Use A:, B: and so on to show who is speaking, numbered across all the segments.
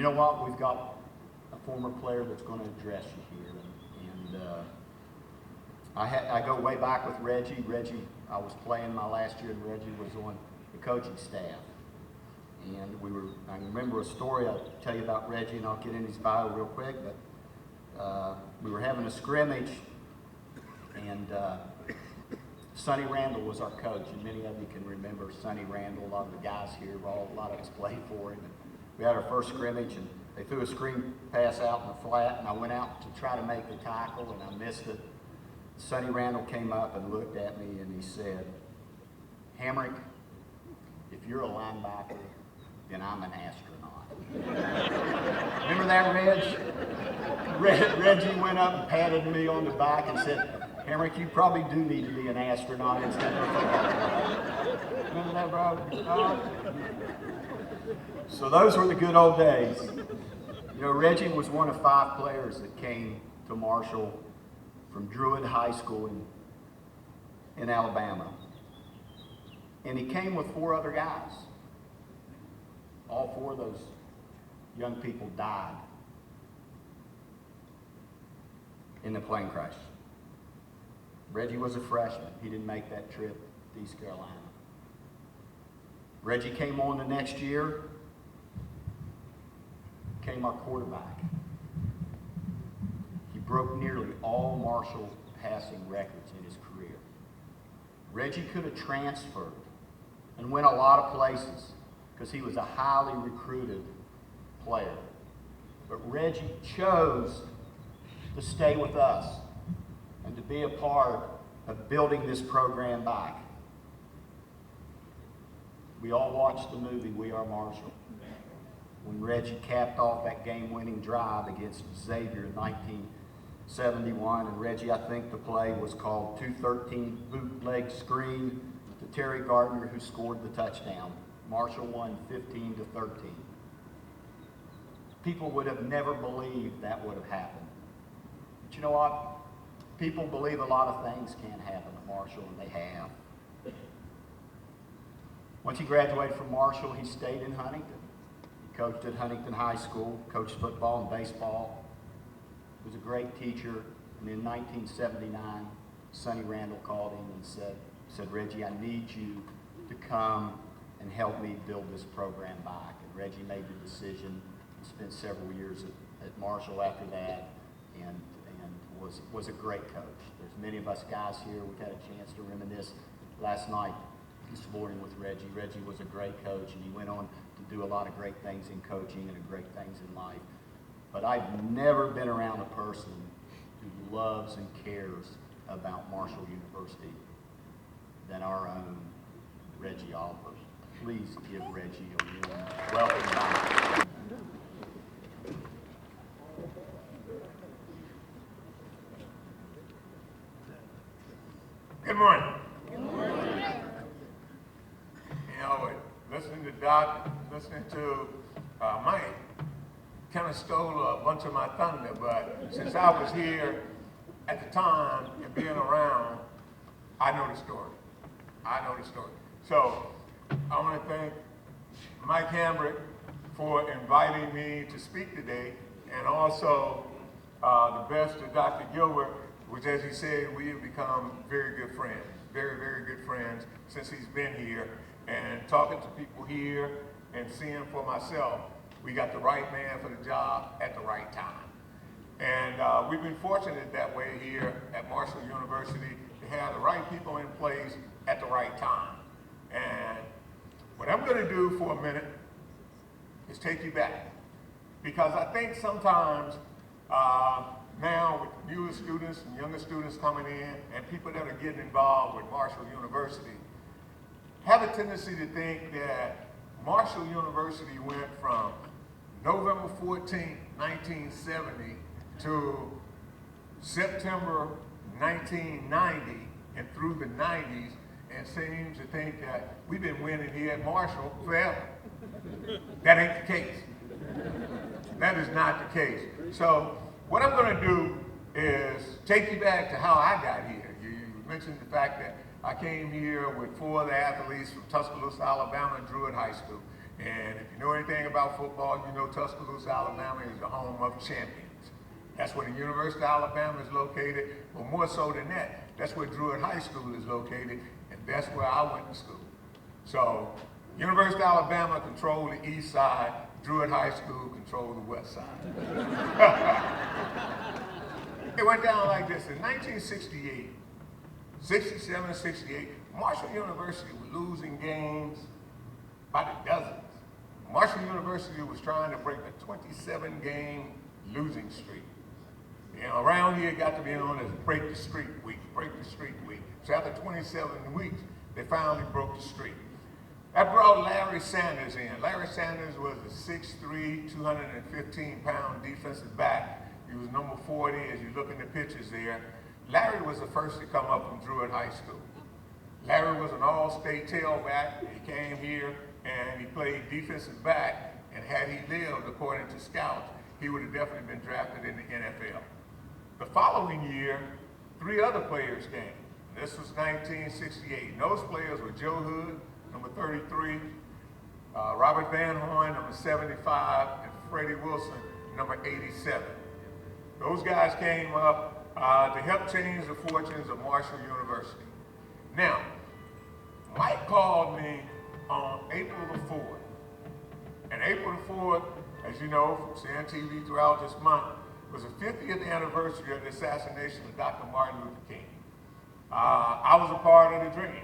A: know what? We've got a former player that's going to address you here. And I go way back with Reggie. Reggie, I was playing my last year, and Reggie was on the coaching staff. And I remember a story I'll tell you about Reggie, and I'll get in his bio real quick, but we were having a scrimmage, and Sonny Randall was our coach, and many of you can remember Sonny Randall. A lot of the guys here, a lot of us played for him. And we had our first scrimmage, and they threw a screen pass out in the flat, and I went out to try to make the tackle, and I missed it. Sonny Randall came up and looked at me, and he said, "Hamrick, if you're a linebacker, then I'm an astronaut." Remember that, Reg? Reggie went up and patted me on the back and said, "Hamrick, you probably do need to be an astronaut instead of a football player." Remember that, bro? So those were the good old days. You know, Reggie was one of 5 players that came to Marshall from Druid High School in Alabama. And he came with 4 other guys. All 4 of those young people died in the plane crash. Reggie was a freshman. He didn't make that trip to East Carolina. Reggie came on the next year, became our quarterback. He broke nearly all Marshall passing records in his career. Reggie could have transferred and went a lot of places because he was a highly recruited player. But Reggie chose to stay with us and to be a part of building this program back. We all watched the movie We Are Marshall when Reggie capped off that game-winning drive against Xavier in 1971. And Reggie, I think the play was called 213 bootleg screen to Terry Gardner, who scored the touchdown. Marshall won 15-13. People would have never believed that would have happened. But you know what? People believe a lot of things can happen at Marshall, and they have. Once he graduated from Marshall, he stayed in Huntington. He coached at Huntington High School, coached football and baseball. He was a great teacher. And in 1979, Sonny Randall called him and said, "Reggie, I need you to come and help me build this program back." And Reggie made the decision. He spent several years at Marshall after that, and was a great coach. There's many of us guys here. We've had a chance to reminisce last night, this morning with Reggie. Reggie was a great coach, and he went on to do a lot of great things in coaching and great things in life. But I've never been around a person who loves and cares about Marshall University than our own Reggie Oliver. Please give Reggie a warm welcome back.
B: Good morning. Good morning. You know, listening to Doc, listening to Mike, kind of stole a bunch of my thunder, but since I was here at the time and being around, I know the story. So I want to thank Mike Hamrick for inviting me to speak today, and also the best of Dr. Gilbert, which, as he said, we have become very good friends, very, very good friends since he's been here. And talking to people here and seeing for myself, we got the right man for the job at the right time. And we've been fortunate that way here at Marshall University to have the right people in place at the right time. And what I'm going to do for a minute is take you back. Because I think sometimes now with newer students and younger students coming in and people that are getting involved with Marshall University have a tendency to think that Marshall University went from November 14, 1970 to September 1990 and through the 90s, and seems to think that we've been winning here at Marshall forever. That ain't the case. That is not the case. So what I'm going to do is take you back to how I got here. You mentioned the fact that I came here with 4 of the athletes from Tuscaloosa, Alabama, and Druid High School. And if you know anything about football, you know Tuscaloosa, Alabama is the home of champions. That's where the University of Alabama is located, but more so than that, that's where Druid High School is located, and that's where I went to school. So, University of Alabama controlled the east side, Druid High School controlled the west side. It went down like this. In 1968, 67, 68, Marshall University was losing games by the dozens. Marshall University was trying to break a 27-game losing streak. You know, around here it got to be known as break the streak week, break the streak week. So after 27 weeks, they finally broke the streak. That brought Larry Sanders in. Larry Sanders was a 6'3", 215-pound defensive back. He was number 40 as you look in the pictures there. Larry was the first to come up from Druid High School. Larry was an all-state tailback. He came here and he played defensive back, and had he lived according to scouts, he would have definitely been drafted in the NFL. The following year, 3 other players came. This was 1968. And those players were Joe Hood, number 33, Robert Van Horn, number 75, and Freddie Wilson, number 87. Those guys came up to help change the fortunes of Marshall University. Now, Mike called me on April the 4th. And April the 4th, as you know from seeing TV throughout this month, was the 50th anniversary of the assassination of Dr. Martin Luther King. I was a part of the dream.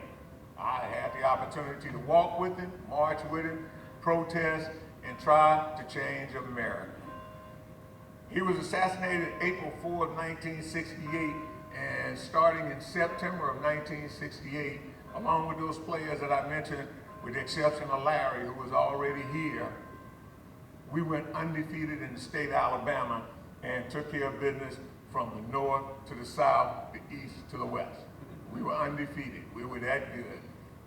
B: I had the opportunity to walk with him, march with him, protest, and try to change America. He was assassinated April 4, 1968, and starting in September of 1968, along with those players that I mentioned, with the exception of Larry, who was already here, we went undefeated in the state of Alabama and took care of business from the north to the south, the east to the west. We were undefeated. We were that good.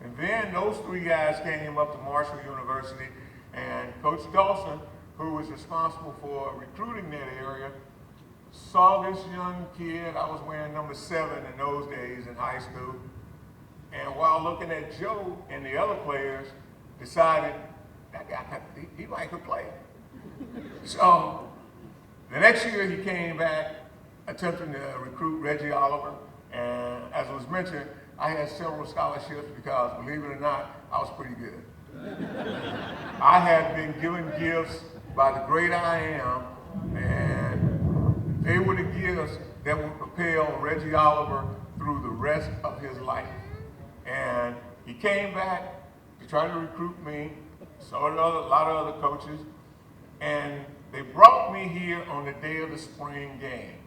B: And then those 3 guys came up to Marshall University, and Coach Dawson, who was responsible for recruiting that area, saw this young kid. I was wearing number 7 in those days in high school. And while looking at Joe and the other players, decided that guy, he might could play. So the next year he came back attempting to recruit Reggie Oliver. And as was mentioned, I had several scholarships because, believe it or not, I was pretty good. I had been given gifts by the great I Am, and they were the gifts that would propel Reggie Oliver through the rest of his life. And he came back to try to recruit me, so did a lot of other coaches, and they brought me here on the day of the spring game,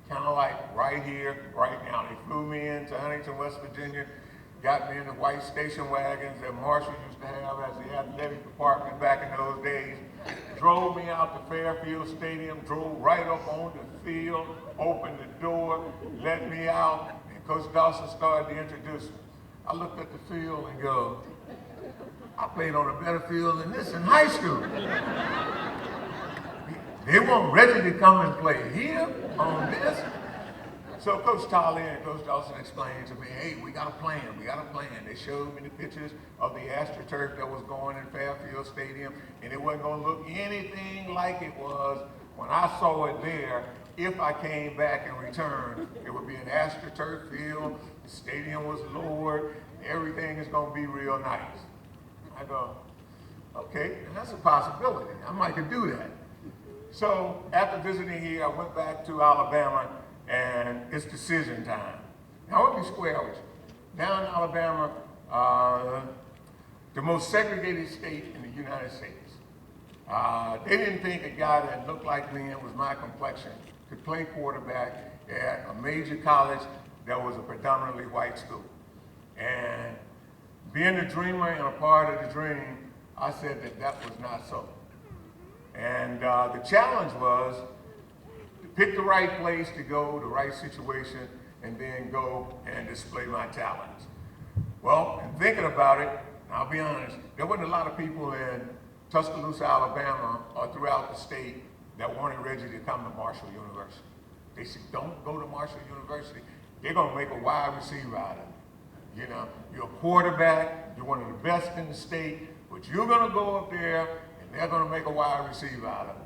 B: kind of like right here, right now. They flew me into Huntington, West Virginia, got me in the white station wagons that Marshall used to have as the athletic department back in those days, drove me out to Fairfield Stadium, drove right up on the field, opened the door, let me out, and Coach Dawson started to introduce me. I looked at the field and go, I played on a better field than this in high school. They want Reggie to come and play here on this. So Coach Tolley and Coach Dawson explained to me, hey, we got a plan, we got a plan. They showed me the pictures of the AstroTurf that was going in Fairfield Stadium, and it wasn't gonna look anything like it was when I saw it there. If I came back and returned, it would be an AstroTurf field, the stadium was lowered, everything is gonna be real nice. I go, okay, that's a possibility. I might could do that. So after visiting here, I went back to Alabama, and it's decision time. Now, I want to be square with you. Down in Alabama, the most segregated state in the United States. They didn't think a guy that looked like me and was my complexion could play quarterback at a major college that was a predominantly white school. And being a dreamer and a part of the dream, I said that that was not so. And the challenge was to pick the right place to go, the right situation, and then go and display my talents. Well, in thinking about it, I'll be honest, there wasn't a lot of people in Tuscaloosa, Alabama, or throughout the state that wanted Reggie to come to Marshall University. They said, don't go to Marshall University. They're gonna make a wide receiver out of you. You know, you're a quarterback, you're one of the best in the state, but but you're going to go up there and they're going to make a wide receiver out of it.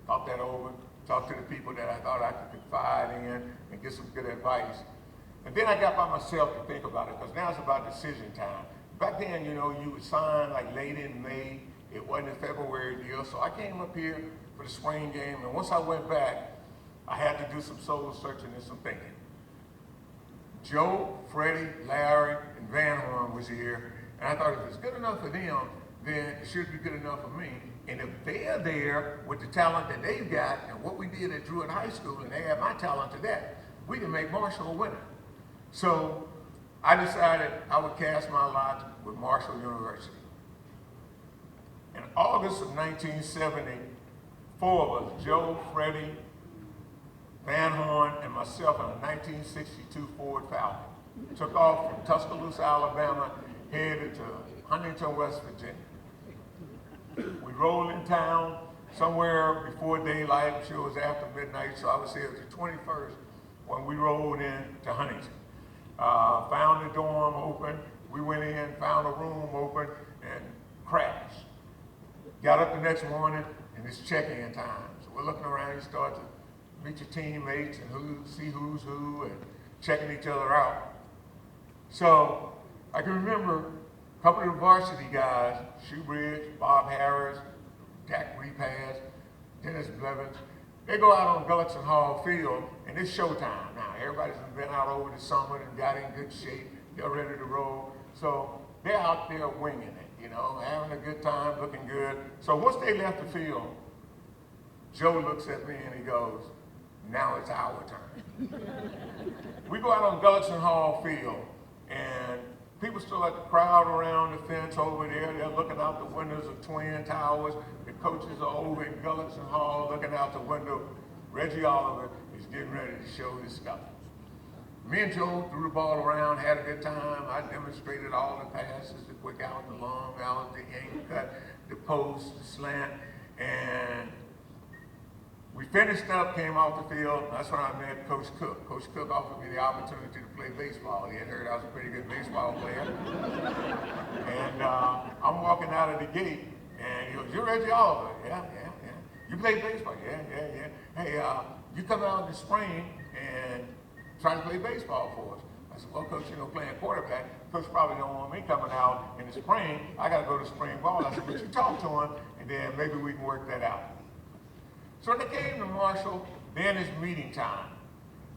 B: Thought that over, talked to the people that I thought I could confide in and get some good advice. And then I got by myself to think about it, because now it's about decision time. Back then, you know, you would sign like late in May. It wasn't a February deal. So I came up here for the spring game, and once I went back, I had to do some soul searching and some thinking. Joe, Freddie, Larry, and Van Horn was here, and I thought if it's good enough for them, then it should be good enough for me. And if they're there with the talent that they've got and what we did at Druid High School, and they have my talent to that, we can make Marshall a winner. So I decided I would cast my lot with Marshall University. In August of 1970, four of us, Joe, Freddie, Van Horn, and myself, in a 1962 Ford Falcon, took off from Tuscaloosa, Alabama, headed to Huntington, West Virginia. We rolled in town somewhere before daylight. I'm sure it was after midnight, so I was here the 21st when we rolled in to Huntington. Found the dorm open. We went in, found a room open, and crashed. Got up the next morning, and it's check-in time. So we're looking around, you start to meet your teammates and see who's who, and checking each other out. So I can remember a couple of the varsity guys, Shoebridge, Bob Harris, Dak Repass, Dennis Blevins, they go out on Gullickson Hall Field, and it's showtime now. Everybody's been out over the summer and got in good shape. They're ready to roll. So they're out there winging it, you know, having a good time, looking good. So once they left the field, Joe looks at me and he goes, now it's our turn. We go out on Gullickson Hall Field, and people still at the crowd around the fence over there. They're looking out the windows of Twin Towers. The coaches are over in Gullickson Hall looking out the window. Reggie Oliver is getting ready to show his stuff. Me and Joe threw the ball around, had a good time. I demonstrated all the passes, the quick out, the long out, the yank cut, the post, the slant, and we finished up, came off the field. That's when I met Coach Cook. Coach Cook offered me the opportunity to play baseball. He had heard I was a pretty good baseball player. And I'm walking out of the gate, and he goes, you're Reggie Oliver. Yeah. You play baseball? Yeah. Hey, you come out in the spring and try to play baseball for us. I said, well, Coach, you know, playing quarterback, Coach probably don't want me coming out in the spring. I got to go to spring ball. I said, but you talk to him, and then maybe we can work that out. So they came to Marshall, then it's meeting time.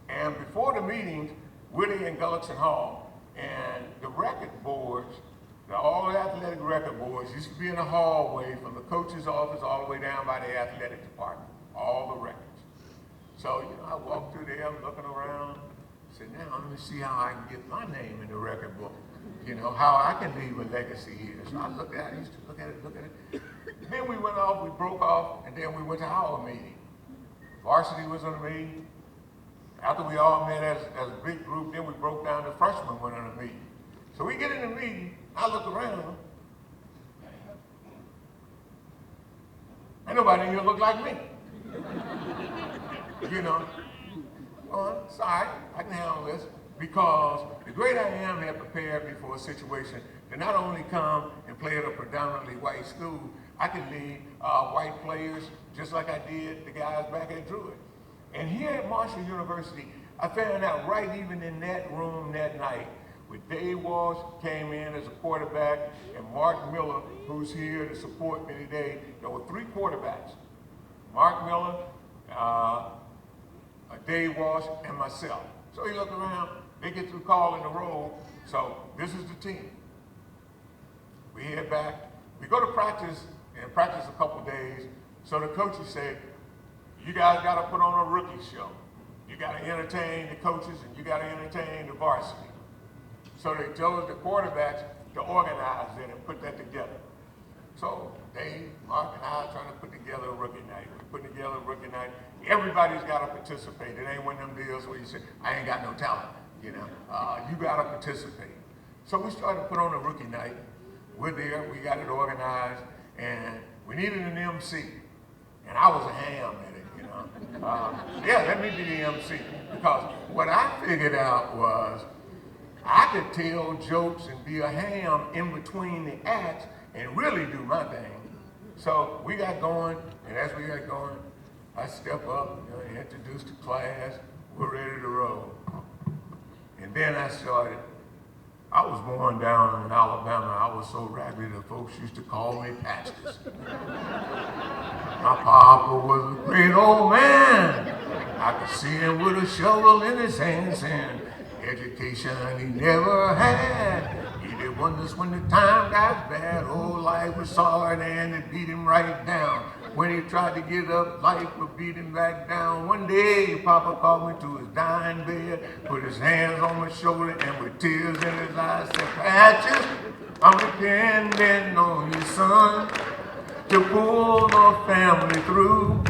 B: And before the meetings, we're there in Gullickson Hall, and the record boards, all the athletic record boards used to be in the hallway from the coach's office all the way down by the athletic department, all the records. So, you know, I walked through there, I'm looking around, said, now let me see how I can get my name in the record book, you know, how I can leave a legacy here. So I looked at it, used to look at it. Then we went off, we broke off, and then we went to our meeting. Varsity was on a meeting. After we all met as a big group, then we broke down, the freshmen went on a meeting. So we get in the meeting, I look around, ain't nobody in here look like me. You know, well, it's all right, I can handle this, because the great I Am had prepared me for a situation to not only come and play at a predominantly white school, I could lead white players just like I did the guys back at Druid. And here at Marshall University, I found out right even in that room that night, when Dave Walsh came in as a quarterback and Mark Miller, who's here to support me today, there were three quarterbacks. Mark Miller, Dave Walsh, and myself. So he looked around, they get through calling the roll, so this is the team. We head back, we go to practice, and practice a couple days, so the coaches say, you guys gotta put on a rookie show. You gotta entertain the coaches and you gotta entertain the varsity. So they chose the quarterbacks to organize it and put that together. So Dave, Mark, and I are trying to put together a rookie night. We're putting together a rookie night. Everybody's gotta participate. It ain't one of them deals where you say, I ain't got no talent, you know. You gotta participate. So we started to put on a rookie night. We're there, we got it organized, and we needed an MC. And I was a ham at it, you know. Yeah, let me be the MC. Because what I figured out was, I could tell jokes and be a ham in between the acts and really do my thing. So we got going, and as we got going, I step up, introduce the class, we're ready to roll. And then I started. I was born down in Alabama. I was so raggedy that folks used to call me Patches. My papa was a great old man. I could see him with a shovel in his hand saying, education he never had. He did wonders when the time got bad. Oh, life was hard and it beat him right down. When he tried to get up, life would beat him back down. One day, Papa called me to his dying bed, put his hands on my shoulder, and with tears in his eyes said, Patches, I'm depending on you, son, to pull the family through.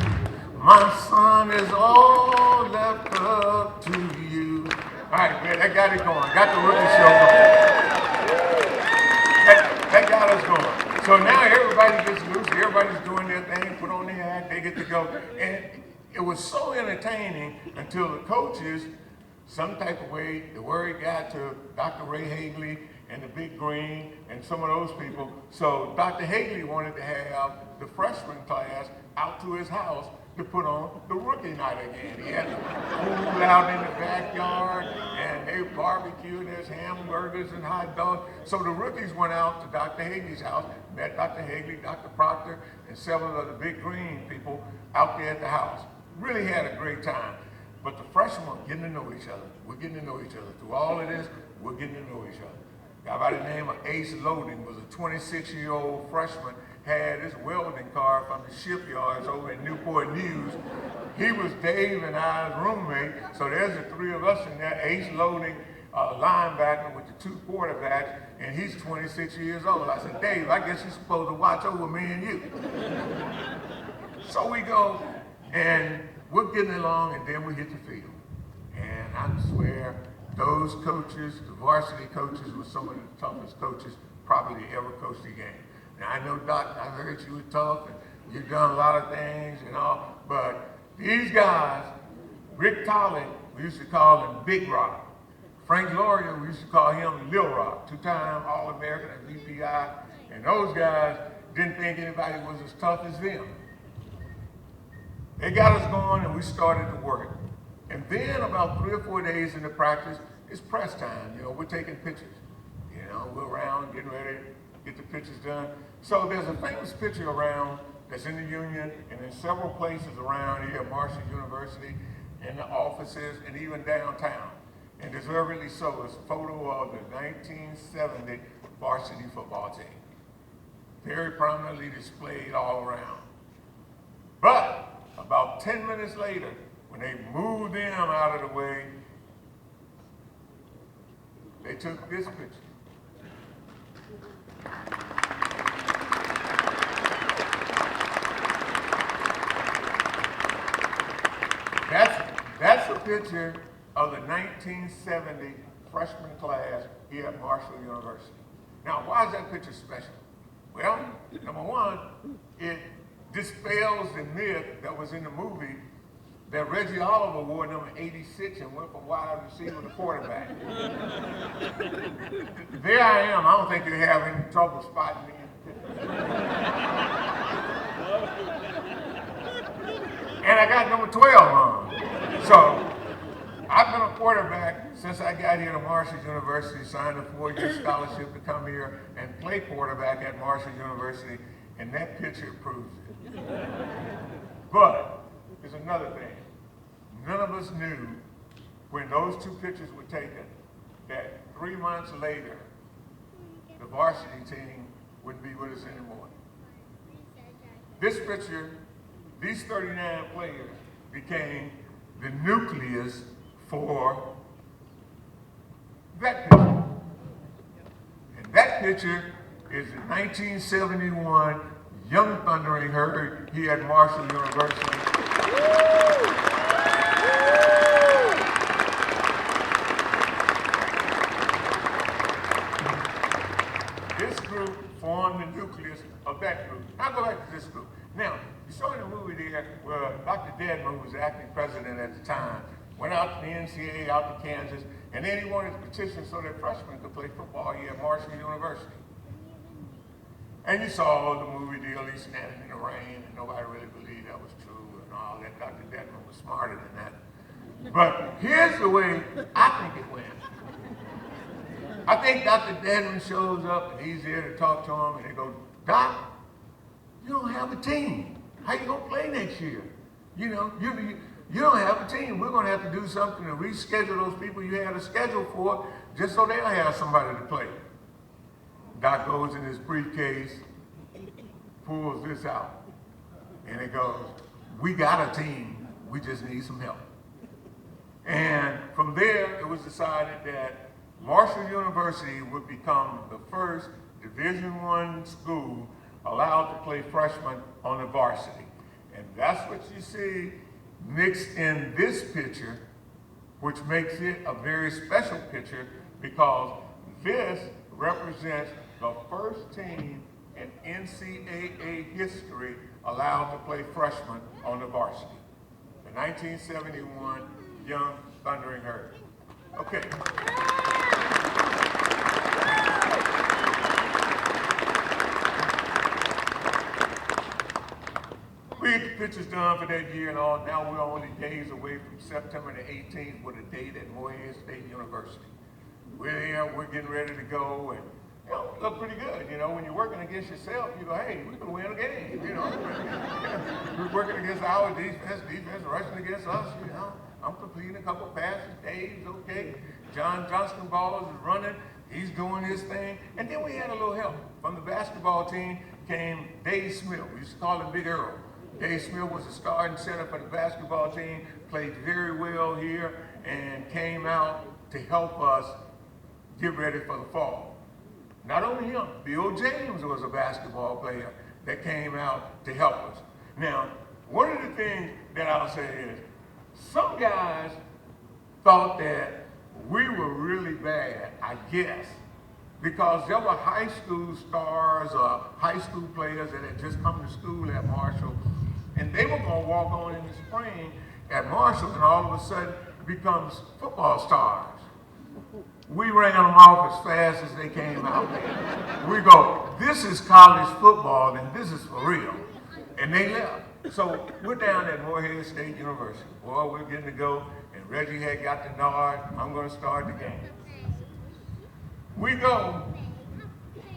B: My son is all left up to you. All right, man, that got it going. Got the rookie show going. That got us going. So now everybody gets loose, everybody's doing their thing, put on their act, they get to go. And it was so entertaining until the coaches, some type of way, the word got to Dr. Ray Hagley and the Big Green and some of those people. So Dr. Hagley wanted to have the freshman class out to his house to put on the rookie night again. He had the food out in the backyard, and they barbecued, there's hamburgers and hot dogs. So the rookies went out to Dr. Hagley's house, met Dr. Hagley, Dr. Proctor, and several of the Big Green people out there at the house. Really had a great time. But the freshmen were getting to know each other. We're getting to know each other. Through all of this, we're getting to know each other. A guy by the name of Ace Loading was a 26-year-old freshman, had his welding car from the shipyards over in Newport News. He was Dave and I's roommate, so there's the three of us in there. Ace Loading, linebacker with the two quarterbacks, and he's 26 years old. I said, Dave, I guess you're supposed to watch over me and you. So we go, and we're getting along, and then we hit the field. And I swear, those coaches, the varsity coaches, were some of the toughest coaches probably ever coached the game. Now, I know, Doc, I heard you were tough, and you've done a lot of things and all, but these guys, Rick Tolley, we used to call him Big Rock. Frank Loria, we used to call him Lil Rock, two-time All-American at VPI, and those guys didn't think anybody was as tough as them. They got us going, and we started to work. And then about 3 or 4 days into practice, it's press time. We're taking pictures. We're around getting ready to get the pictures done. So there's a famous picture around that's in the Union and in several places around here at Marshall University, in the offices, and even downtown. And deservedly so, it's a photo of the 1970 varsity football team. Very prominently displayed all around. But about 10 minutes later, when they moved them out of the way, they took this picture. That's a picture of the 1970 freshman class here at Marshall University. Now, why is that picture special? Well, number one, it dispels the myth that was in the movie that Reggie Oliver wore number 86 and went from wide receiver to quarterback. There I am. I don't think they have any trouble spotting me. And I got number 12 on. So I've been a quarterback since I got here to Marshall University, signed a 4-year scholarship to come here and play quarterback at Marshall University, and that picture proves it. But there's another thing. None of us knew when those two pictures were taken that 3 months later, the varsity team wouldn't be with us anymore. This picture, these 39 players became the nucleus for that picture. And that picture is the 1971 Young Thundering Herd here at Marshall University. This group formed the nucleus of that group. I'll go back to this group. Now, you saw in the movie there where Dr. Dedman was acting president at the time, went out to the NCAA, out to Kansas, And then he wanted to petition so that freshmen could play football here at Marshall University. And you saw the movie deal, he's standing in the rain, and nobody really believed that was true and all that. Dr. Dedman was smarter than that. But here's the way I think it went. I think Dr. Dedman shows up, and he's there to talk to him, and they go, Doc, you don't have a team. How you gonna play next year? You know, you don't have a team. We're gonna have to do something to reschedule those people you had a schedule for, just so they'll have somebody to play. Doc goes in his briefcase, pulls this out, and it goes, we got a team, we just need some help. And from there, it was decided that Marshall University would become the first Division I school allowed to play freshmen on the varsity. And that's what you see mixed in this picture, which makes it a very special picture because this represents the first team in NCAA history allowed to play freshmen on the varsity. The 1971 Young Thundering Herd. Okay. We get the pictures done for that year and all. Now we're only days away from September the 18th with a date at Morehead State University. We're there, we're getting ready to go, and you know, it looked pretty good. You know, when you're working against yourself, you go, hey, we can win a game. You know, we're working against our defense rushing against us. You know, I'm completing a couple passes. Dave's okay. John Johnston Balls is running. He's doing his thing. And then we had a little help. From the basketball team came Dave Smith. We used to call him Big Earl. Dave Smith was the starting center for the basketball team, played very well here, and came out to help us get ready for the fall. Not only him, Bill James was a basketball player that came out to help us. Now, one of the things that I'll say is, some guys thought that we were really bad, I guess, because there were high school stars or high school players that had just come to school at Marshall, and they were going to walk on in the spring at Marshall and all of a sudden becomes football stars. We ran them off as fast as they came out. We go, this is college football and this is for real. And they left. So we're down at Morehead State University. Boy, we're getting to go, and Reggie had got the nod. I'm going to start the game. We go,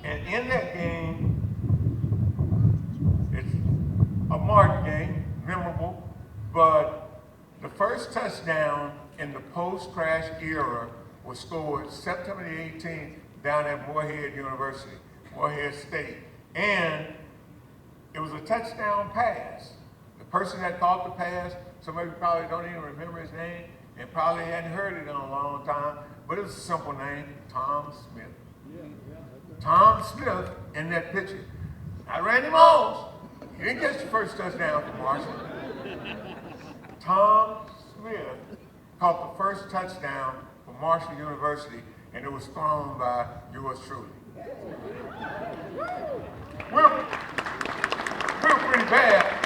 B: and in that game, it's a marked game, memorable, but the first touchdown in the post-crash era was scored September the 18th down at Morehead University, Morehead State. And it was a touchdown pass. The person that caught the pass, somebody probably don't even remember his name and probably hadn't heard it in a long time, but it was a simple name, Tom Smith. Tom Smith in that picture. Not Randy Moss. He didn't catch the first touchdown for Marshall. Tom Smith caught the first touchdown for Marshall University, and it was thrown by yours truly. We're pretty bad.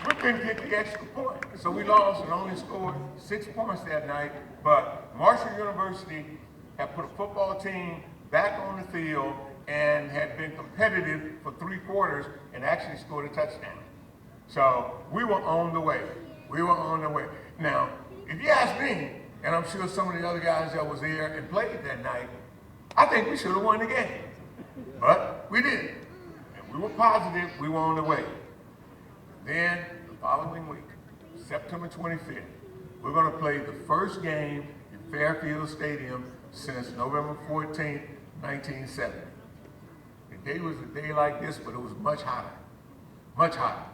B: We couldn't get the extra point, so we lost and only scored 6 points that night. But Marshall University had put a football team back on the field and had been competitive for 3 quarters and actually scored a touchdown. So we were on the way. We were on the way. Now, if you ask me, and I'm sure some of the other guys that was there and played that night, I think we should have won the game. But we didn't. And we were positive we were on the way. Then, the following week, September 25th, we're going to play the first game in Fairfield Stadium since November 14th, 1970. The day was a day like this, but it was much hotter. Much hotter.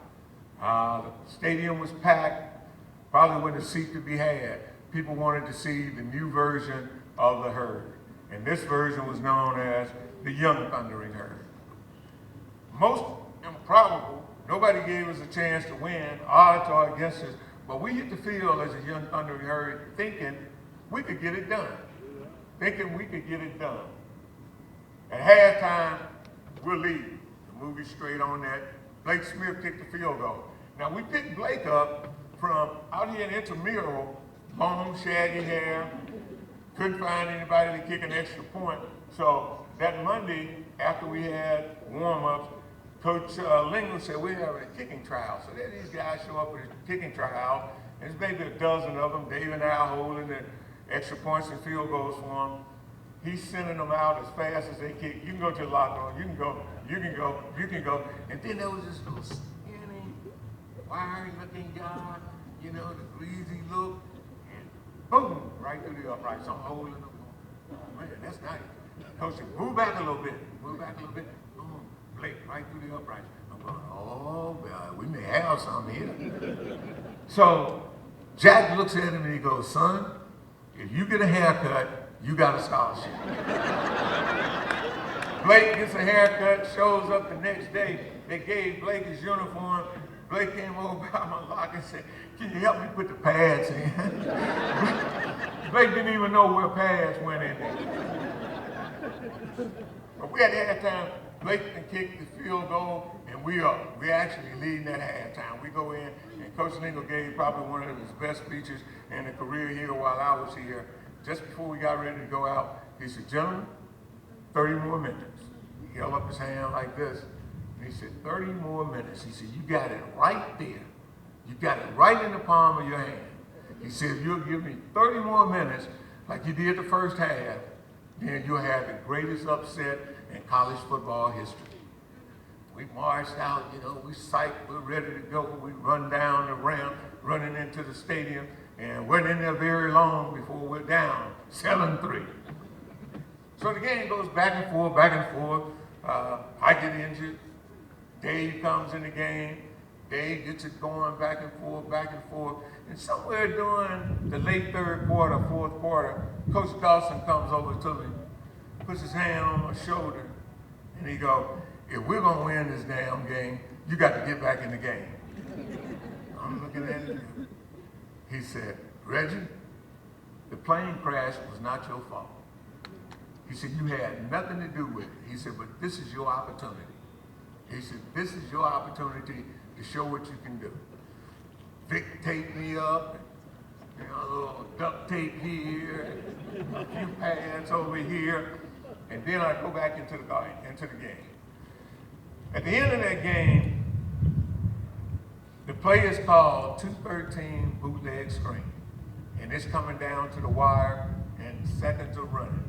B: The stadium was packed, probably wasn't a seat to be had. People wanted to see the new version of the herd. And this version was known as the Young Thundering Herd. Most improbable, nobody gave us a chance to win, odds are against us, but we hit the field as a Young Thundering Herd thinking we could get it done. Thinking we could get it done. At halftime, we're leading. The movie's straight on that. Blake Smith kicked the field goal. Now, we picked Blake up from out here in intramural long, shaggy hair. Couldn't find anybody to kick an extra point. So that Monday, after we had warm-ups, Coach Lingle said, we're having a kicking trial. So then these guys show up at a kicking trial. There's maybe a dozen of them. Dave and I holding the extra points and field goals for them. He's sending them out as fast as they kick. You can go to the locker room. You can go. You can go. You can go. And then there was this little skinny, wiry-looking guy, you know, the greasy look, and boom, right through the uprights. I'm holding them. Oh, man, that's nice. Coach said, move back a little bit. Move back a little bit. Boom, Blake, right through the uprights. I'm going, oh, well, we may have something here. So Jack looks at him and he goes, son, if you get a haircut, you got a scholarship. Blake gets a haircut, shows up the next day. They gave Blake his uniform. Blake came over by my locker and said, can you help me put the pads in? Blake didn't even know where pads went in there. But we had halftime. Blake can kick the field goal, and we up. We're actually leading at halftime. We go in, and Coach Lingle gave probably one of his best speeches in a career here while I was here. Just before we got ready to go out, he said, gentlemen, 30 more minutes. He held up his hand like this, and he said, 30 more minutes. He said, you got it right there. You got it right in the palm of your hand. He said, if you'll give me 30 more minutes, like you did the first half, then you'll have the greatest upset in college football history. We marched out, you know, we psyched, we're ready to go. We run down the ramp, running into the stadium, and we're in there very long before we're down 7-3. So the game goes back and forth, back and forth. I get injured. Dave comes in the game. Dave gets it going back and forth, back and forth. And somewhere during the late third quarter, fourth quarter, Coach Dawson comes over to me, puts his hand on my shoulder, and he goes, if we're going to win this damn game, you got to get back in the game. I'm looking at him. He said, Reggie, the plane crash was not your fault. He said, you had nothing to do with it. He said, but this is your opportunity. He said, this is your opportunity to show what you can do. Vic taped me up, and, you know, a little duct tape here, and a few pads over here, and then I go back into the game. At the end of that game, the play is called 213 bootleg screen, and it's coming down to the wire, and seconds are running,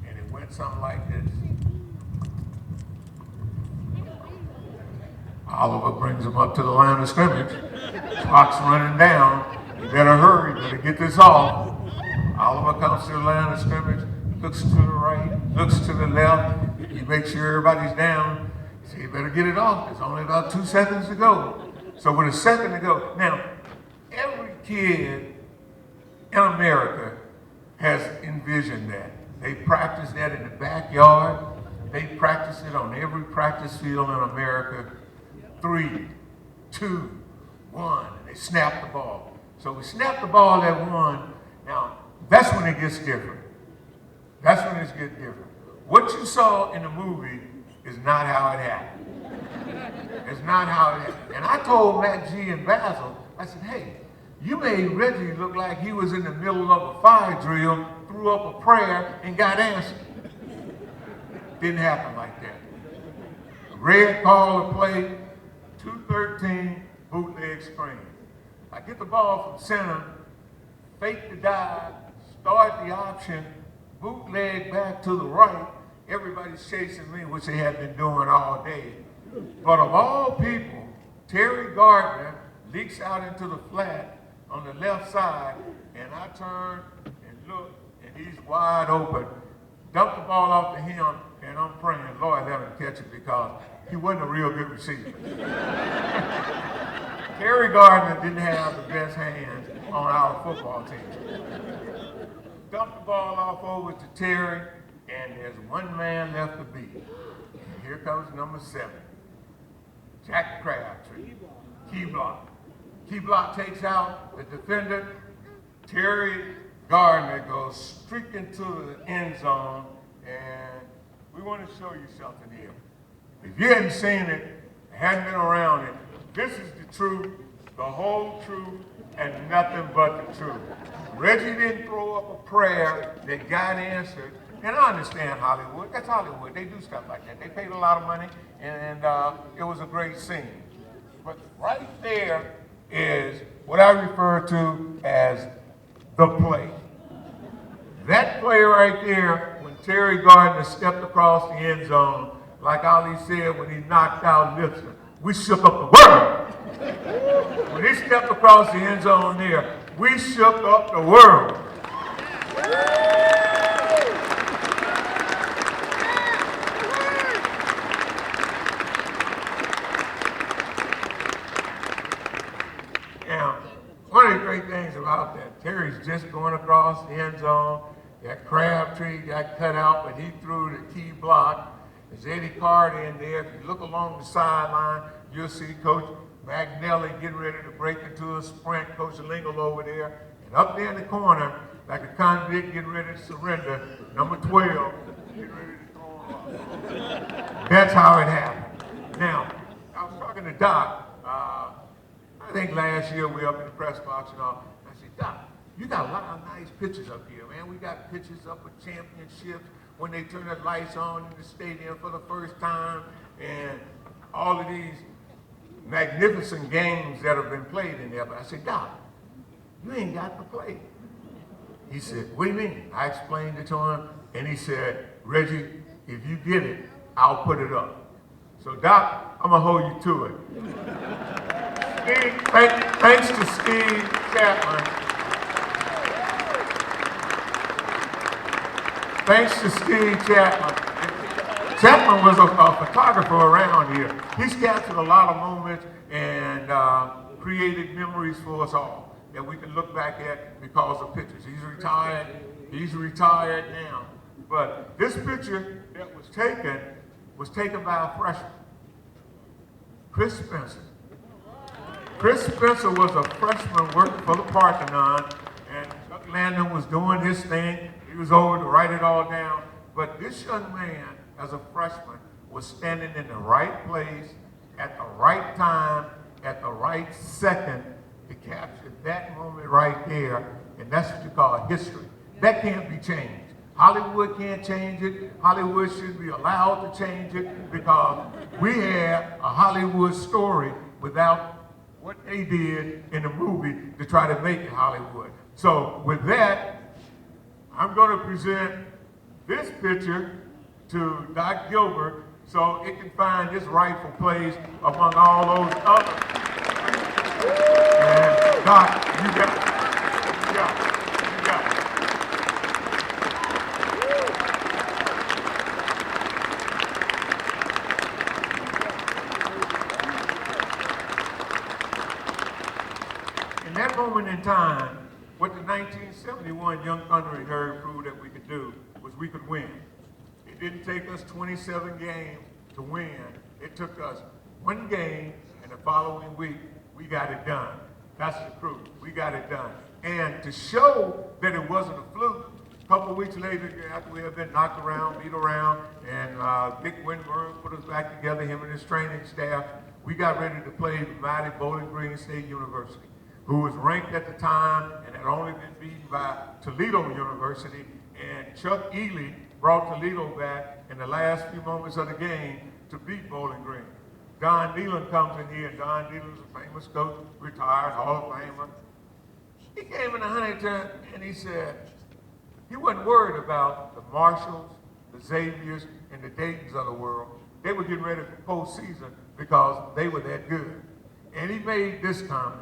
B: and it went something like this. Oliver brings him up to the line of scrimmage. Clock's running down. You better hurry, better get this off. Oliver comes to the line of scrimmage, looks to the right, looks to the left. You make sure everybody's down. So you better get it off. There's only about 2 seconds to go. So with a second to go, now, every kid in America has envisioned that. They practice that in the backyard. They practice it on every practice field in America. 3, 2, 1, and they snap the ball. So we snap the ball at 1. Now, that's when it gets different. That's when it gets different. What you saw in the movie is not how it happened. It's not how it happened. And I told Matt G and Basil, I said, hey, you made Reggie look like he was in the middle of a fire drill, threw up a prayer, and got answered. Didn't happen like that. Red called the play, 213 bootleg screen. I get the ball from center, fake the dive, start the option, bootleg back to the right. Everybody's chasing me, which they had been doing all day. But of all people, Terry Gardner leaks out into the flat on the left side, and I turn and look, and he's wide open. Dump the ball off to him, and I'm praying, Lord, let him catch it because he wasn't a real good receiver. Terry Gardner didn't have the best hands on our football team. Dump the ball off over to Terry, and there's one man left to beat. And here comes number 7, Jack Crabtree, key block. Key block takes out the defender. Terry Gardner goes streaking to the end zone, and we want to show you something here. If you hadn't seen it, hadn't been around it, this is the true the whole truth, and nothing but the truth. Reggie didn't throw up a prayer that got answered. And I understand Hollywood. That's Hollywood. They do stuff like that. They paid a lot of money, and it was a great scene. But right there is what I refer to as the play. That play right there, when Terry Gardner stepped across the end zone, like Ali said when he knocked out Lipson, we shook up the world. When he stepped across the end zone there, we shook up the world. Now, one of the great things about that, Terry's just going across the end zone. That Crabtree got cut out, but he threw the key block. There's Eddie Carter in there. If you look along the sideline, you'll see Coach McNally getting ready to break into a sprint. Coach Lingle over there. And up there in the corner, like a convict getting ready to surrender, number 12, getting ready to throw him up. That's how it happened. Now, I was talking to Doc. I think last year we were up in the press box and all. I said, Doc, you got a lot of nice pictures up here, man. We got pictures up of championships when they turn the lights on in the stadium for the first time, and all of these magnificent games that have been played in there. But I said, Doc, you ain't got to play. He said, what do you mean? I explained it to him, and he said, Reggie, if you get it, I'll put it up. So, Doc, I'm going to hold you to it. Thanks to Steve Chapman. Thanks to Steve Chapman. Chapman was a photographer around here. He's captured a lot of moments and created memories for us all that we can look back at because of pictures. He's retired. He's retired now. But this picture that was taken by a freshman, Chris Spencer. Chris Spencer was a freshman working for the Parthenon, and Chuck Landon was doing his thing. He was over to write it all down. But this young man, as a freshman, was standing in the right place at the right time, at the right second to capture that moment right there. And that's what you call history. That can't be changed. Hollywood can't change it. Hollywood shouldn't be allowed to change it because we have a Hollywood story without what they did in the movie to try to make it Hollywood. So with that, I'm going to present this picture to Doc Gilbert so it can find its rightful place among all those others. And Doc, you got it. You got it. You got it. In that moment in time, what the 1971 Young Thunder and Herd proved that we could do was we could win. It didn't take us 27 games to win. It took us one game, and the following week, we got it done. That's the proof. We got it done. And to show that it wasn't a fluke, a couple of weeks later, after we had been knocked around, beat around, and Dick Winburn put us back together, him and his training staff, we got ready to play the mighty Bowling Green State University, who was ranked at the time and had only been beaten by Toledo University. And Chuck Ely brought Toledo back in the last few moments of the game to beat Bowling Green. Don Nealon comes in here. Don Nealon's a famous coach, retired Hall of Famer. He came in the Huntington and he said he wasn't worried about the Marshalls, the Xaviers, and the Daytons of the world. They were getting ready for postseason because they were that good. And he made this comment,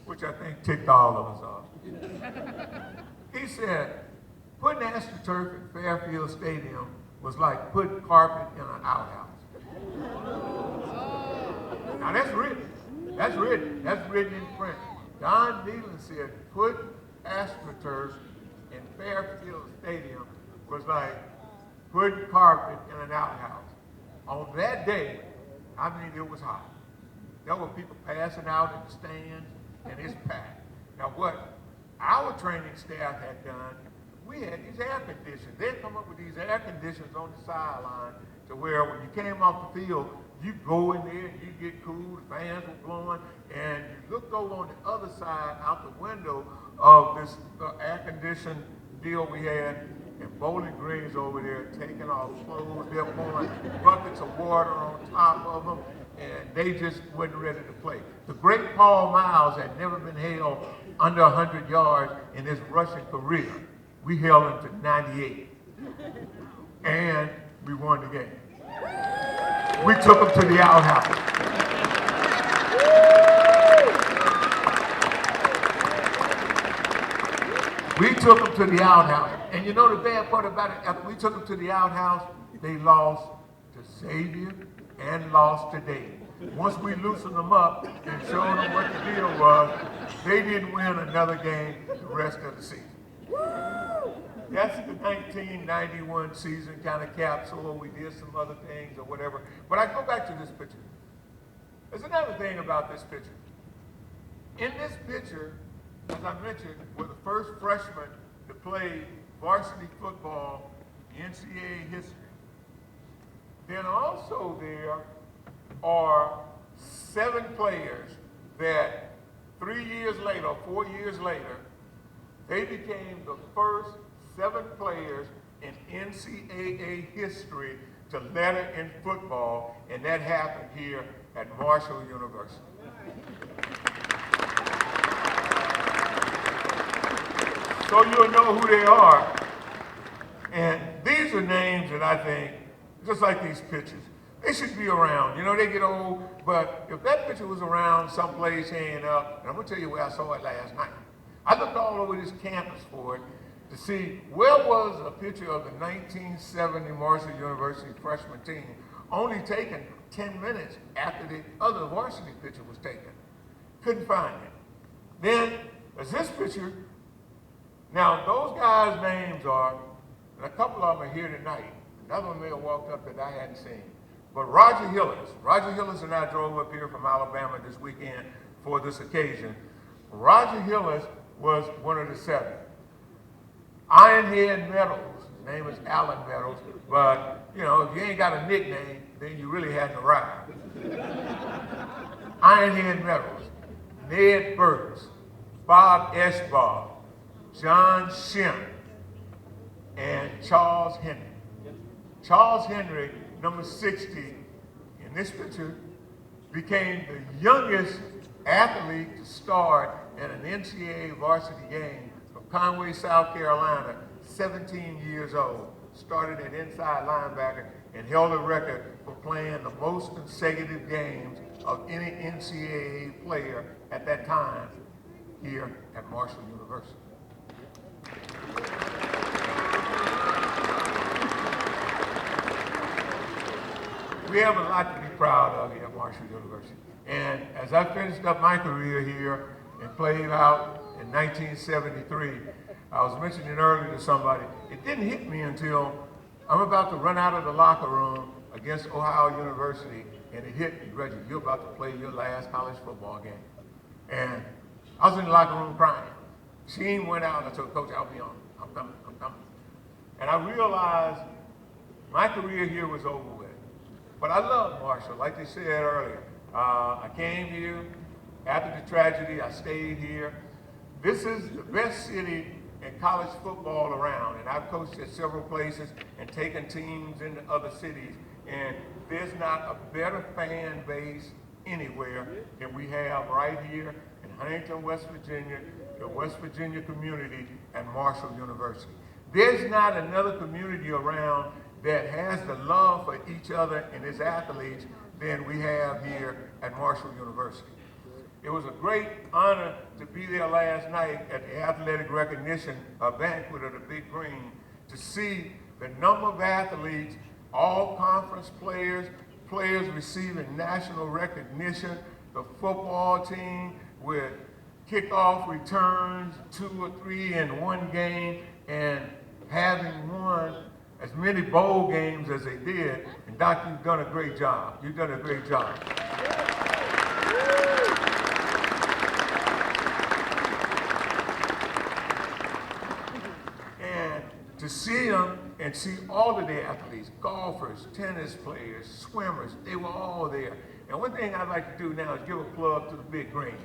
B: which I think ticked all of us off. He said, putting AstroTurf in Fairfield Stadium was like putting carpet in an outhouse. Now that's written. That's written. That's written in print. Don Nealon said, put AstroTurf in Fairfield Stadium was like putting carpet in an outhouse. On that day, I mean, it was hot. There were people passing out in the stands, and it's packed. Now what our training staff had done, we had these air conditioners. They'd come up with these air conditioners on the sideline to where when you came off the field, You go in there, you get cool, the fans were blowing, and you looked over on the other side out the window of this air-conditioned deal we had, and Bowling Green's over there taking off clothes. They're pouring buckets of water on top of them, and they just wasn't ready to play. The great Paul Miles had never been held under 100 yards in his rushing career. We held him to 98, and we won the game. We took him to the outhouse. We took them to the outhouse. And you know the bad part about it, after we took them to the outhouse, they lost to Xavier and lost to Dayton. Once we loosened them up and showed them what the deal was, they didn't win another game the rest of the season. That's the 1991 season kind of capsule. We did some other things or whatever. But I go back to this picture. There's another thing about this picture. In this picture, as I mentioned, were the first freshmen to play varsity football in NCAA history. Then also there are 7 players that 3 years later, 4 years later, they became the first 7 players in NCAA history to letter in football, and that happened here at Marshall University. So you'll know who they are. And these are names that I think, just like these pictures, they should be around. You know, they get old, but if that picture was around someplace hanging up, and I'm gonna tell you where I saw it last night. I looked all over this campus for it to see where was a picture of the 1970 Marshall University freshman team, only taken 10 minutes after the other varsity picture was taken. Couldn't find it. Then there's this picture. Now, those guys' names are, and a couple of them are here tonight. Another one may have walked up that I hadn't seen. But Roger Hillis and I drove up here from Alabama this weekend for this occasion. Roger Hillis was one of the 7. Ironhead Meadows, his name is Alan Meadows, but, you know, if you ain't got a nickname, then you really hadn't arrived. Ironhead Meadows, Ned Burgess, Bob Eschbach, John Shem, and Charles Henry. Charles Henry, number 60, in this picture, became the youngest athlete to start in an NCAA varsity game from Conway, South Carolina, 17 years old. Started at inside linebacker and held a record for playing the most consecutive games of any NCAA player at that time here at Marshall University. We have a lot to be proud of here at Marshall University. And as I finished up my career here and played out in 1973, I was mentioning earlier to somebody, it didn't hit me until I'm about to run out of the locker room against Ohio University, and it hit me, Reggie, you're about to play your last college football game. And I was in the locker room crying. Sheen went out and I told Coach, I'll be on. I'm coming. And I realized my career here was over with. But I love Marshall, like they said earlier. I came here after the tragedy. I stayed here. This is the best city in college football around, and I've coached at several places and taken teams into other cities, and there's not a better fan base anywhere than we have right here in Huntington, West Virginia, the West Virginia community at Marshall University. There's not another community around that has the love for each other and its athletes than we have here at Marshall University. It was a great honor to be there last night at the athletic recognition banquet of the Big Green to see the number of athletes, all conference players, players receiving national recognition, the football team with kickoff returns, 2 or 3 in one game, and having won as many bowl games as they did. And Doc, you've done a great job. You've done a great job. And to see them and see all of the athletes, golfers, tennis players, swimmers, they were all there. And one thing I'd like to do now is give a plug to the Big Green.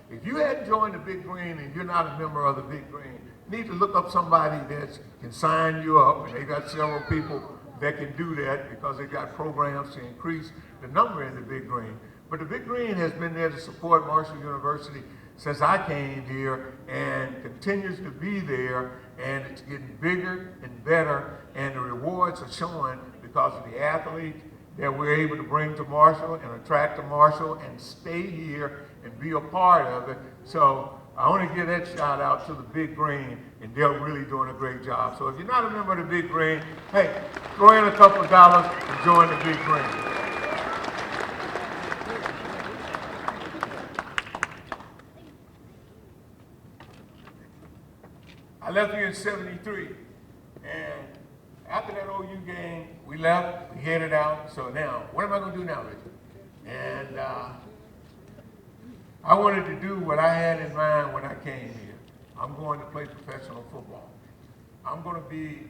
B: If you hadn't joined the Big Green and you're not a member of the Big Green, you need to look up somebody that can sign you up, and they got several people that can do that because they got programs to increase the number in the Big Green. But the Big Green has been there to support Marshall University since I came here and continues to be there, and it's getting bigger and better, and the rewards are showing because of the athletes that we're able to bring to Marshall and attract to Marshall and stay here and be a part of it. So I want to give that shout out to the Big Green, and they're really doing a great job. So if you're not a member of the Big Green, hey, throw in a couple of dollars and join the Big Green. I left here in '73, and after that OU game, we left, we headed out. So now, what am I going to do now, Richard? And I wanted to do what I had in mind when I came here. I'm going to play professional football. I'm going to be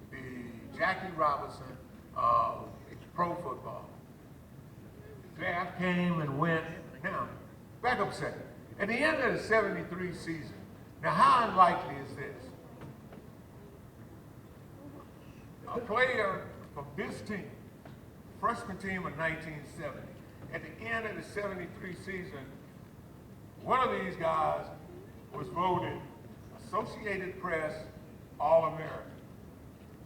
B: the Jackie Robinson of pro football. Draft came and went. Now, back up a second. At the end of the '73 season, now how unlikely is this? A player from this team, freshman team of 1970, at the end of the '73 season, one of these guys was voted Associated Press All-American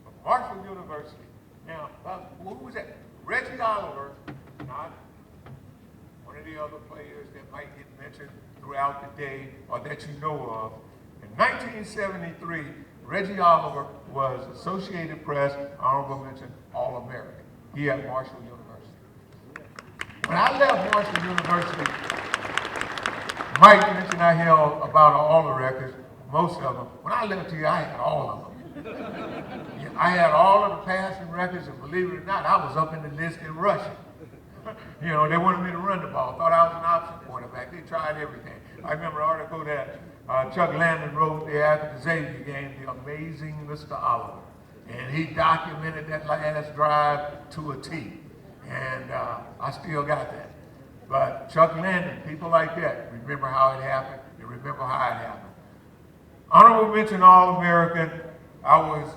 B: from Marshall University. Now, who was that? Reggie Oliver, not one of the other players that might get mentioned throughout the day or that you know of. In 1973, Reggie Oliver was Associated Press Honorable Mention All-American. He at Marshall University. When I left Marshall University, Mike mentioned I held about all the records, most of them. When I left here, I had all of them. Yeah, I had all of the passing records, and believe it or not, I was up in the list in rushing. You know, they wanted me to run the ball. Thought I was an option quarterback. They tried everything. I remember an article that Chuck Landon wrote there after the Xavier game, The Amazing Mr. Oliver. And he documented that last drive to a T. And I still got that. But Chuck Landon, people like that, remember how it happened, and remember how it happened. Honorable mention All-American, I was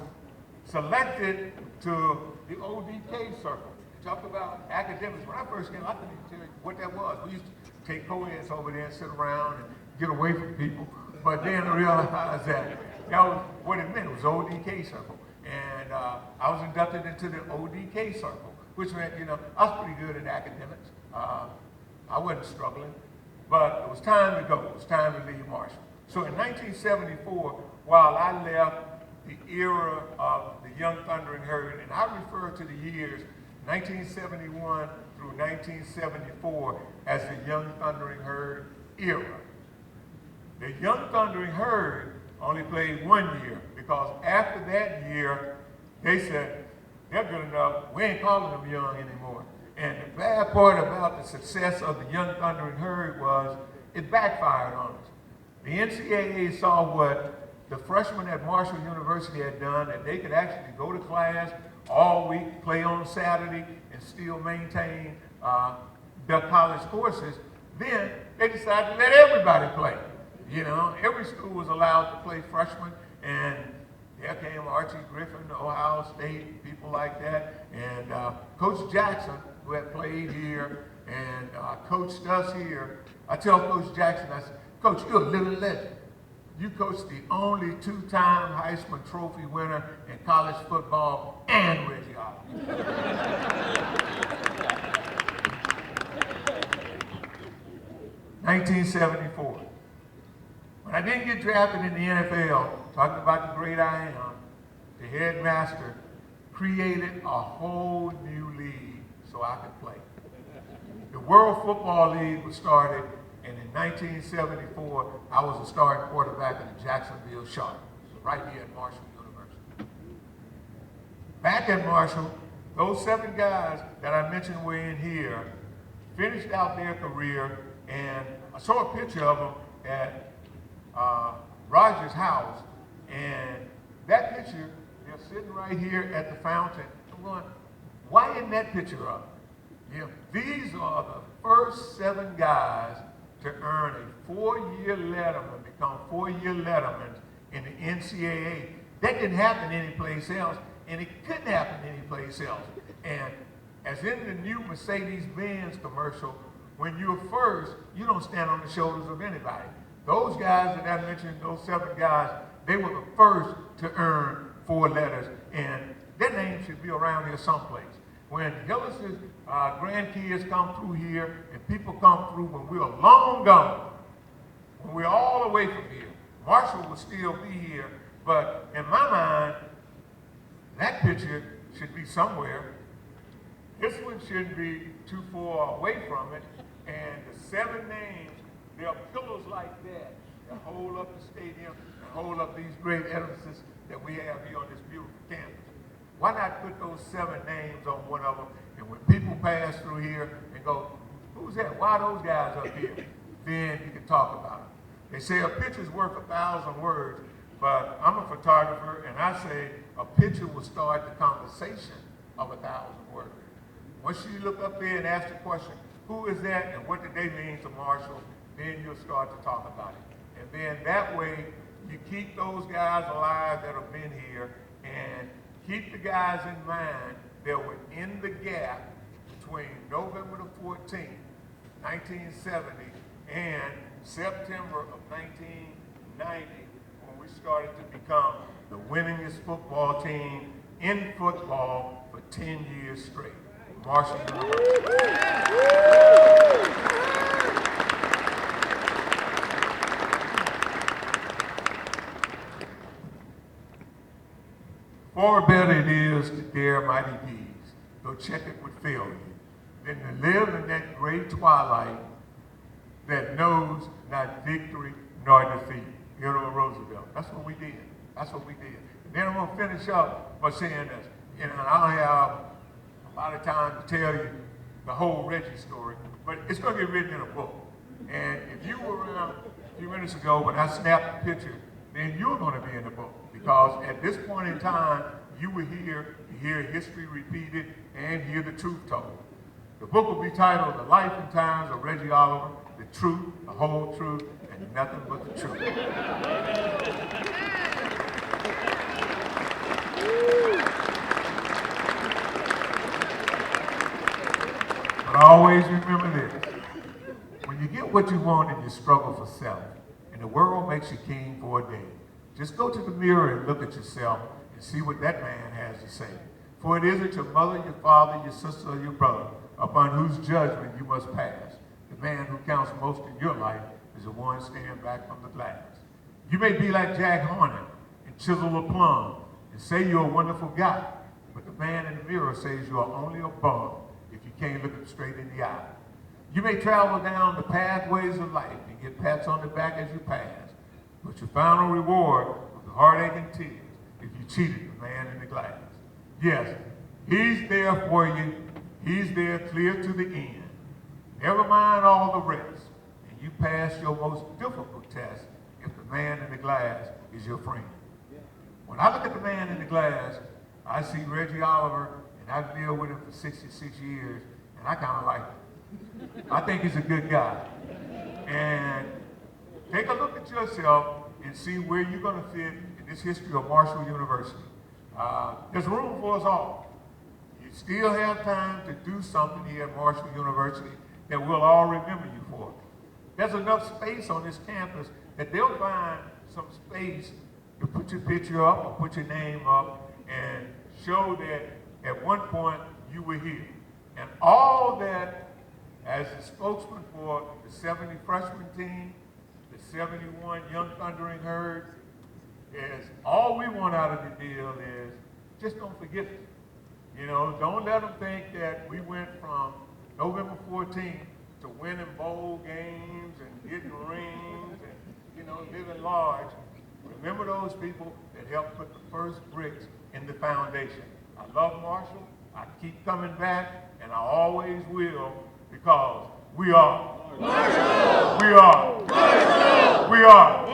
B: selected to the ODK circle. Talk about academics. When I first came, I couldn't even tell you what that was. We used to take co-eds over there and sit around and get away from people. But then I realized that was what it meant. It was ODK circle. And I was inducted into the ODK circle, which meant, you know, I was pretty good at academics. I wasn't struggling, but it was time to go. It was time to leave Marshall. So in 1974, while I left the era of the Young Thundering Herd, and I refer to the years 1971 through 1974 as the Young Thundering Herd era. The Young Thundering Herd only played 1 year because after that year, they said, they're good enough, we ain't calling them young anymore. And the bad part about the success of the Young Thundering Herd was it backfired on us. The NCAA saw what the freshmen at Marshall University had done, that they could actually go to class all week, play on Saturday, and still maintain their college courses. Then they decided to let everybody play. You know, every school was allowed to play freshmen, and there came Archie Griffin, Ohio State, people like that, and Coach Jackson, who had played here and coached us here. I tell Coach Jackson, I said, Coach, you're a living legend. You coached the only two-time Heisman Trophy winner in college football and Reggie Oliver. 1974. When I didn't get drafted in the NFL, talking about the great I am, the headmaster created a whole new league so I could play. The World Football League was started, and in 1974, I was a starting quarterback of the Jacksonville Sharks, right here at Marshall University. Back at Marshall, those 7 guys that I mentioned were in here, finished out their career, and I saw a picture of them at Roger's house, and that picture they're sitting right here at the fountain. I'm going, why isn't that picture up? Yeah, these are the first 7 guys to earn a 4-year letterman, become 4-year lettermen in the NCAA. That didn't happen anyplace else, and it couldn't happen anyplace else. And as in the new Mercedes-Benz commercial, when you're first, you don't stand on the shoulders of anybody. Those guys that I mentioned, those 7 guys, they were the first to earn 4 letters, and their name should be around here someplace. When Hillis's grandkids come through here, and people come through when we're long gone, when we're all away from here, Marshall will still be here, but in my mind, that picture should be somewhere. This one shouldn't be too far away from it, and the 7 names, there are pillars like that that hold up the stadium and hold up these great edifices that we have here on this beautiful campus. Why not put those 7 names on one of them, and when people pass through here and go, who's that? Why are those guys up here? Then you can talk about it. They say a picture's worth 1,000 words, but I'm a photographer, and I say a picture will start the conversation of 1,000 words. Once you look up there and ask the question, who is that and what did they mean to Marshall, then you'll start to talk about it. And then that way, you keep those guys alive that have been here, and keep the guys in mind that were in the gap between November the 14th, 1970, and September of 1990, when we started to become the winningest football team in football for 10 years straight. Marshall University. Far better it is to dare mighty deeds, though chequered with failure, than to live in that gray twilight that knows not victory nor defeat. Theodore Roosevelt. That's what we did. That's what we did. And then I'm going to finish up by saying this. And I don't have a lot of time to tell you the whole Reggie story, but it's going to get written in a book. And if you were around a few minutes ago when I snapped the picture, then you're going to be in the book. Because at this point in time, you were here to hear history repeated and hear the truth told. The book will be titled The Life and Times of Reggie Oliver, The Truth, the Whole Truth, and Nothing But the Truth. But always remember this. When you get what you want and you struggle for self, and the world makes you king for a day, just go to the mirror and look at yourself and see what that man has to say. For it isn't your mother, your father, your sister, or your brother upon whose judgment you must pass. The man who counts most in your life is the one standing back from the glass. You may be like Jack Horner and chisel a plum and say you're a wonderful guy, but the man in the mirror says you are only a bum if you can't look him straight in the eye. You may travel down the pathways of life and get pats on the back as you pass, but your final reward will be heartache and tears if you cheated the man in the glass. Yes, he's there for you. He's there clear to the end. Never mind all the rest, and you pass your most difficult test if the man in the glass is your friend. When I look at the man in the glass, I see Reggie Oliver, and I've dealt with him for 66 years, and I kind of like him. I think he's a good guy. And take a look at yourself and see where you're going to fit in this history of Marshall University. There's room for us all. You still have time to do something here at Marshall University that we'll all remember you for. There's enough space on this campus that they'll find some space to put your picture up or put your name up and show that at one point you were here. And all that, as the spokesman for the 70 freshman team, the 71 Young Thundering Herds, is all we want out of the deal is just don't forget it. You know, don't let them think that we went from November 14th to winning bowl games and getting rings and, you know, living large. Remember those people that helped put the first bricks in the foundation. I love Marshall. I keep coming back, and I always will, because we are. Marshall! We are. Marshall! We are.